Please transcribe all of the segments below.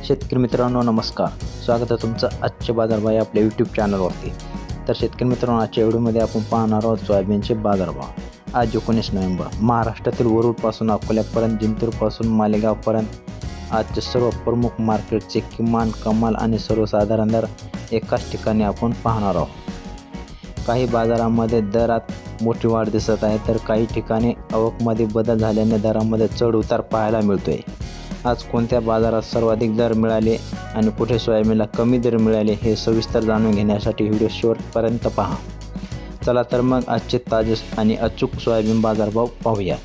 शेतकरी मित्रांनो नमस्कार, स्वागत आहे तुमचं आजचे बाजारभाव आपल्या यूट्यूब चॅनलवरती। तर शेतकरी मित्रांनो, आजच्या व्हिडिओमध्ये आपण पाहणार आहोत सोयाबीनचे बाजारभाव। आज 19 नोव्हेंबर, महाराष्ट्रातील वरुडपासून अकोल्यापर्यंत, जिंतूरपासून मालेगावपर्यंत आजचे सर्व प्रमुख मार्केटचे किमान, कमाल आणि सर्वसाधारण दर एकाच ठिकाणी आपण पाहणार आहोत। काही बाजारांमध्ये दरात मोठी वाढ दिसत आहे, तर काही ठिकाणी आवकमध्ये बदल झाल्याने दरामध्ये चढ उतार पाहायला मिळतोय। आज कोणत्या बाजारात सर्वाधिक दर मिळाले आणि कुठे सोयाबीनला कमी दर मिळाले हे सविस्तर जाणून घेण्यासाठी व्हिडिओ शेवटपर्यंत पहा। चला तर मग आजचे ताजे आणि अचूक सोयाबीन बाजारभाव पाहूया।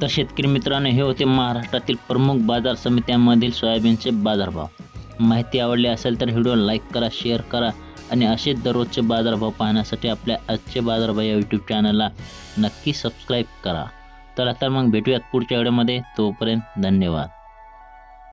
तर शेतकरी मित्रांनो, हे होते महाराष्ट्रातील प्रमुख बाजार समित्यांमधील सोयाबीनचे बाजारभाव। माहिती आवडली असेल तर व्हिडिओ लाईक करा, शेअर करा आणि असेच दररोजचे बाजारभाव पाहण्यासाठी आपल्या आजचे बाजारभाव या यूट्यूब चॅनलला नक्की सबस्क्राईब करा। तर आता मग भेटूयात पुढच्या व्हिडिओमध्ये, तोपर्यंत धन्यवाद।